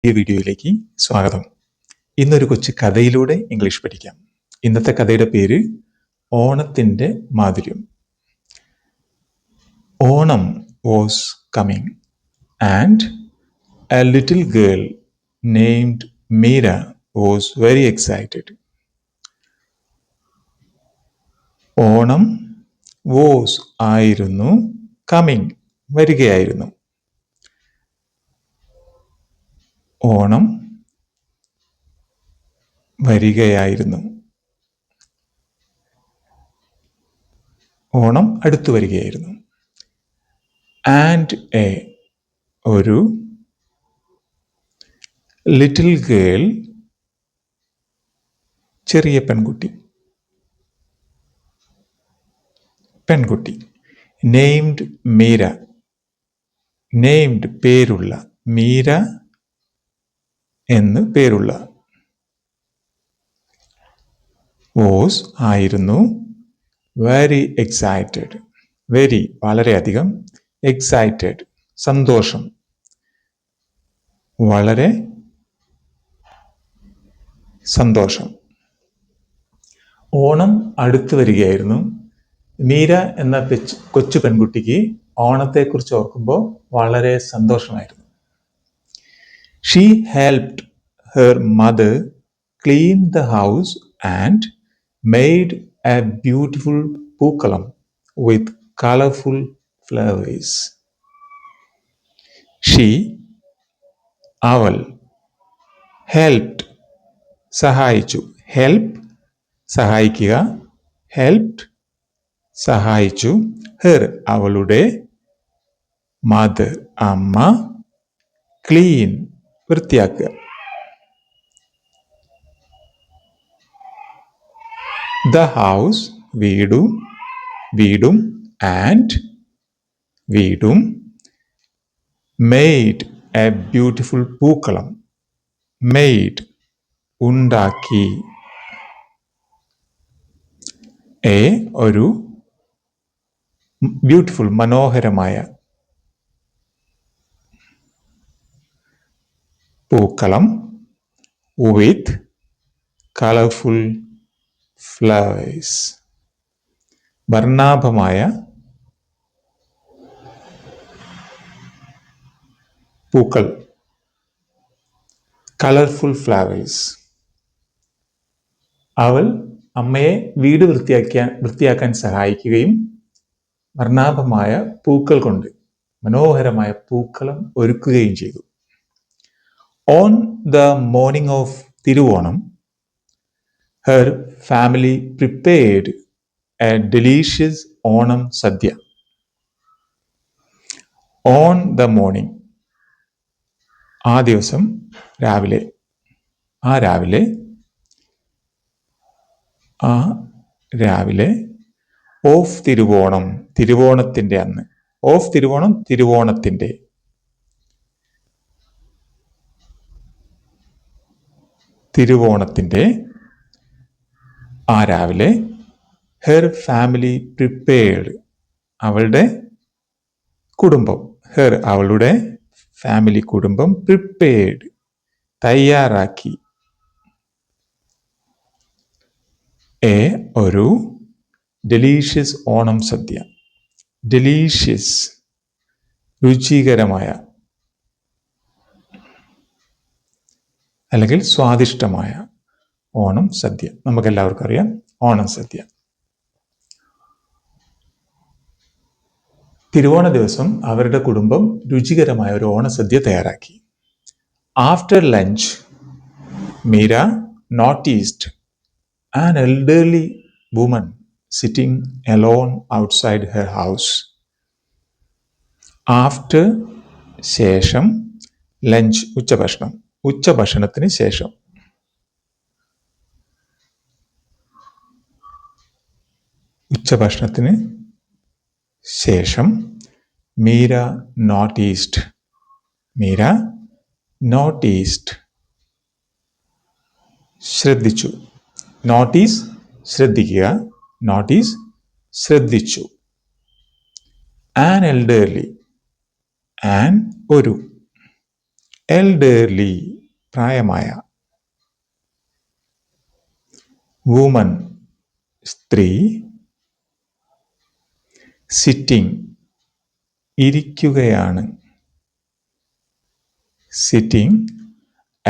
ഈ വീഡിയോയിലേക്ക് സ്വാഗതം. ഇന്നൊരു കൊച്ചു കഥയിലൂടെ ഇംഗ്ലീഷ് പഠിക്കാം. ഇന്നത്തെ കഥയുടെ പേര് ഓണത്തിൻ്റെ മാധുര്യം. Onam was coming and A little girl named Meera was very excited. Onam was ആയിരുന്നു, കമ്മിങ് വരികയായിരുന്നു. ഓണം വരികയായിരുന്നു. ഓണം അടുത്തു വരികയായിരുന്നു. ആൻഡ് എ ഒരു ലിറ്റിൽ ഗേൾ ചെറിയ പെൺകുട്ടി നെയ്മഡ് മീര, നെയ്മഡ് പേരുള്ള, മീര എന്ന് പേരുള്ള, വാസ് ആയിരുന്നു, വെരി എക്സൈറ്റഡ്, വെരി വളരെയധികം, എക്സൈറ്റഡ് സന്തോഷം, വളരെ സന്തോഷം. ഓണം അടുത്തു വരികയായിരുന്നു. മീര എന്ന കൊച്ചു പെൺകുട്ടിക്ക് ഓണത്തെക്കുറിച്ച് ഓർക്കുമ്പോൾ വളരെ സന്തോഷമായിരുന്നു. She helped her mother clean the house and made A beautiful പൂക്കളം വിത്ത് കളർഫുൾ ഫ്ലവേഴ്സ്. ഷീ അവൾ, ഹെൽപ്ഡ് സഹായിച്ചു, ഹെൽപ്പ് സഹായിക്കുക, ഹെൽപ്ഡ് സഹായിച്ചു, ഹെർ അവളുടെ, മദർ അമ്മ, ക്ലീൻ വൃത്തിയാക്കുക, ദ ഹൗസ് വീടും ആൻഡ് വീടും, മെയ്ഡ് എ ബ്യൂട്ടിഫുൾ പൂക്കളം, മെയ്ഡ് ഉണ്ടാക്കി, എ ഒരു ബ്യൂട്ടിഫുൾ മനോഹരമായ പൂക്കളം, വിത്ത് കളർഫുൾ ഫ്ലവേഴ്സ് വർണ്ണാഭമായ പൂക്കൾ, കളർഫുൾ ഫ്ലവേഴ്സ്. അവൾ അമ്മയെ വീട് വൃത്തിയാക്കാൻ സഹായിക്കുകയും വർണ്ണാഭമായ പൂക്കൾ കൊണ്ട് മനോഹരമായ പൂക്കളം ഒരുക്കുകയും ചെയ്തു. On the morning of Thiruvonam, her family prepared A delicious Onam sadya. On the morning ആ ദിവസം രാവിലെ, ഓഫ് തിരുവോണം തിരുവോണത്തിൻ്റെ അന്ന്, ഓഫ് തിരുവോണം തിരുവോണത്തിൻ്റെ, ആ രാവിലെ, ഹെർ ഫാമിലി പ്രിപ്പയർഡ് അവളുടെ കുടുംബം, ഹെർ അവളുടെ ഫാമിലി കുടുംബം, പ്രിപ്പയർഡ് തയ്യാറാക്കി, എ ഒരു ഡെലീഷ്യസ് ഓണം സദ്യ, ഡെലീഷ്യസ് രുചികരമായ അല്ലെങ്കിൽ സ്വാദിഷ്ടമായ ഓണം സദ്യ. നമുക്കെല്ലാവർക്കും അറിയാം ഓണം സദ്യ. തിരുവോണ ദിവസം അവരുടെ കുടുംബം രുചികരമായ ഒരു ഓണസദ്യ തയ്യാറാക്കി. After lunch, Meera noticed an elderly woman sitting alone outside her house. After ശേഷം, ലഞ്ച് ഉച്ചഭക്ഷണത്തിന് ശേഷം, ഉച്ചഭക്ഷണത്തിന് ശേഷം, മീര നോട്ടീസ്ഡ് ശ്രദ്ധിച്ചു, നോട്ടീസ് ശ്രദ്ധിക്കുക, നോട്ടീസ് ശ്രദ്ധിച്ചു, ആൻ എൽഡർലി ഒരു എൽഡർലി പ്രായമായ, വുമൺ സ്ത്രീ, സിറ്റിംഗ് ഇരിക്കുകയാണ്, സിറ്റിംഗ്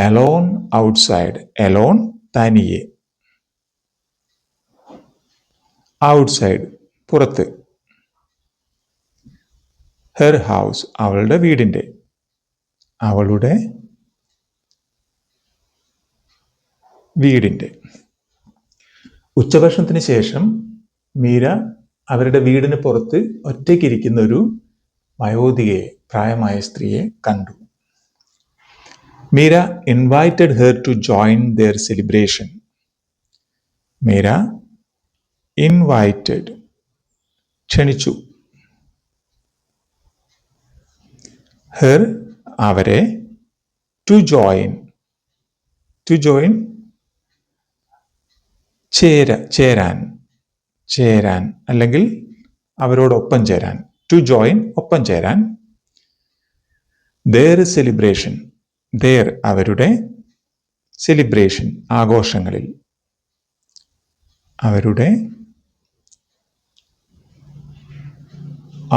അലോൺ ഔട്ട്സൈഡ്, അലോൺ തനിയെ, ഔട്ട്സൈഡ് പുറത്ത്, ഹെർ ഹൗസ് അവളുടെ വീടിൻ്റെ, അവളുടെ വീടിൻ്റെ. ഉച്ചഭക്ഷണത്തിന് ശേഷം മീര അവരുടെ വീടിന് പുറത്ത് ഒറ്റയ്ക്കിരിക്കുന്ന ഒരു വയോധികയെ, പ്രായമായ സ്ത്രീയെ കണ്ടു. Meera invited her to join their celebration. Meera invited ക്ഷണിച്ചു, ഹെർ അവരെ, ടു ജോയിൻ ചേരാൻ അല്ലെങ്കിൽ അവരോടൊപ്പം ചേരാൻ, ടു ജോയിൻ ഒപ്പം ചേരാൻ, their celebration, their അവരുടെ, സെലിബ്രേഷൻ ആഘോഷങ്ങളിൽ, അവരുടെ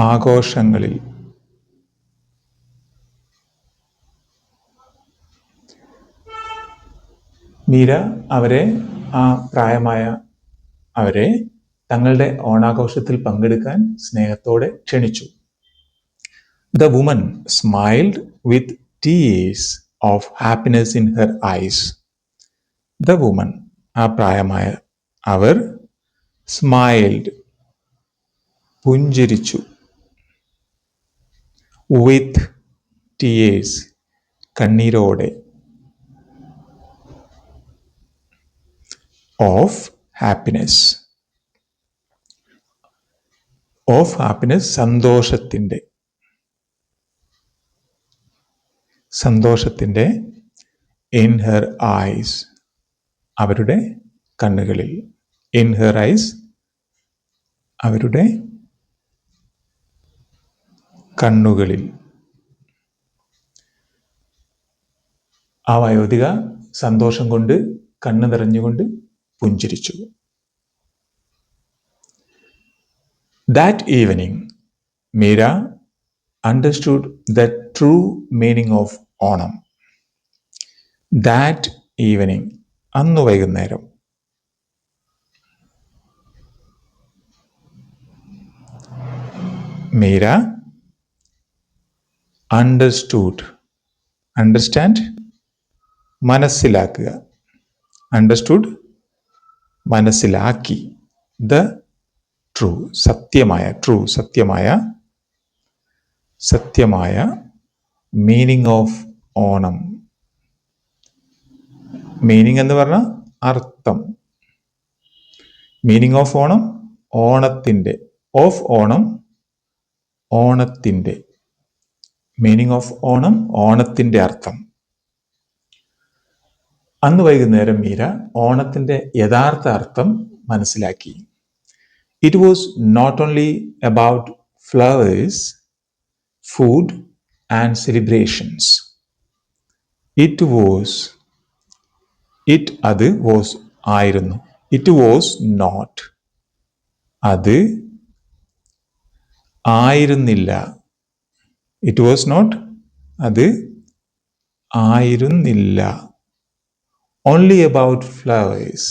ആഘോഷങ്ങളിൽ. മീര അവരെ, ആ പ്രായമായ അവരെ തങ്ങളുടെ ഓണാഘോഷത്തിൽ പങ്കെടുക്കാൻ സ്നേഹത്തോടെ ക്ഷണിച്ചു. The woman smiled with tears of happiness in her eyes. The woman, ആ പ്രായമായ അവർ, smiled പുഞ്ചിരിച്ചു, with tears കണ്ണീരോടെ, of happiness, സന്തോഷത്തിൻ്റെ, in her eyes അവരുടെ കണ്ണുകളിൽ, in her eyes അവരുടെ കണ്ണുകളിൽ. ആ വയോധിക സന്തോഷം കൊണ്ട് കണ്ണ് നിറഞ്ഞുകൊണ്ട് പുഞ്ചിരിച്ചു. That evening, Meera understood the true meaning of Onam. That evening, അന്ന് വൈകുന്നേരം. Meera understood, understand മനസ്സിലാക്കുക, understood മനസ്സിലാക്കി, the true സത്യമായ മീനിങ് ഓഫ് ഓണം. മീനിങ് എന്ന് പറഞ്ഞാൽ അർത്ഥം. മീനിങ് ഓഫ് ഓണം, ഓണത്തിൻ്റെ, ഓഫ് ഓണം ഓണത്തിൻ്റെ, മീനിങ് ഓഫ് ഓണം ഓണത്തിൻ്റെ അർത്ഥം. അന്ന് വൈകുന്നേരം മീര ഓണത്തിൻ്റെ യഥാർത്ഥ അർത്ഥം മനസ്സിലാക്കി. It was not only about flowers, food and celebrations. അത് was ആയിരുന്നു. It was not, അത് ആയിരുന്നില്ല. It was not, അത് ആയിരുന്നില്ല. Only about flowers,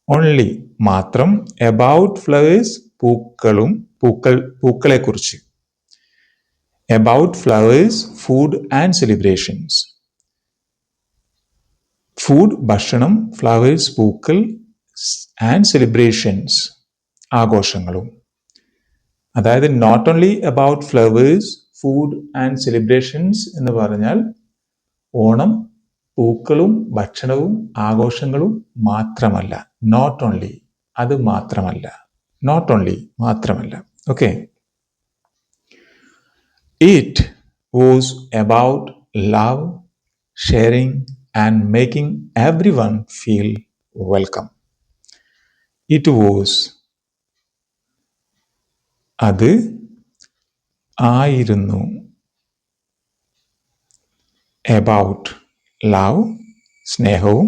only മാത്രം, about flowers പൂക്കളെക്കുറിച്ച്, about flowers, food and celebrations. Food ഭക്ഷണം, flowers പൂക്കൾ, and celebrations ആഘോഷങ്ങളും. അതായത് not only about flowers, food and celebrations എന്ന് പറഞ്ഞാൽ ഓണം പൂക്കളും ഭക്ഷണവും ആഘോഷങ്ങളും മാത്രമല്ല. നോട്ട് ഓൺലി, അത് മാത്രമല്ല. നോട്ട് ഓൺലി മാത്രമല്ല. Okay. It was about love, sharing and making everyone feel welcome. It was, അത് ആയിരുന്നു, എബൌട്ട് ലവ് സ്നേഹവും,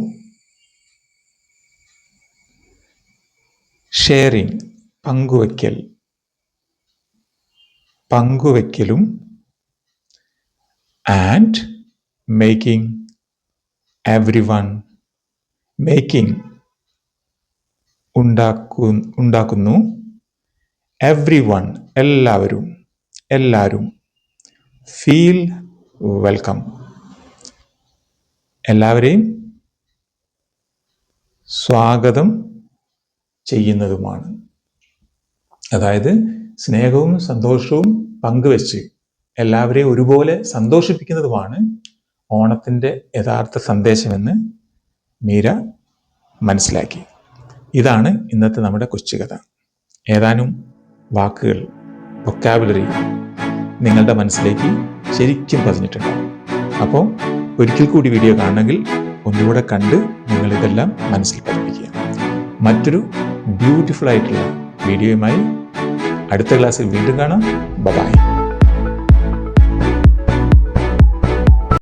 ഷെയറിങ് പങ്കുവയ്ക്കൽ പങ്കുവയ്ക്കലും, ആൻഡ് മേക്കിംഗ് എവ്രിവൺ മേക്കിംഗ് ഉണ്ടാക്കുന്നു, എവ്രിവൺ എല്ലാവരും, ഫീൽ വെൽക്കം എല്ലാവരെയും സ്വാഗതം ചെയ്യുന്നതുമാണ്. അതായത് സ്നേഹവും സന്തോഷവും പങ്കുവെച്ച് എല്ലാവരെയും ഒരുപോലെ സന്തോഷിപ്പിക്കുന്നതുമാണ് ഓണത്തിൻ്റെ യഥാർത്ഥ സന്ദേശമെന്ന് മീര മനസ്സിലാക്കി. ഇതാണ് ഇന്നത്തെ നമ്മുടെ കൊച്ചുകഥ. ഏതാനും വാക്കുകൾ, വൊക്കാബുലറി നിങ്ങളുടെ മനസ്സിലേക്ക് ശരിക്കും പതിഞ്ഞിട്ടുണ്ടാവും. അപ്പോൾ ഒരിക്കൽ കൂടി വീഡിയോ കാണണമെങ്കിൽ ഒന്നുകൂടെ കണ്ട് നിങ്ങളിതെല്ലാം മനസ്സിൽ പതിപ്പിക്കുക. മറ്റൊരു ബ്യൂട്ടിഫുൾ ആയിട്ടുള്ള വീഡിയോയുമായി അടുത്ത ക്ലാസ്സിൽ വീണ്ടും കാണാം. ബൈ.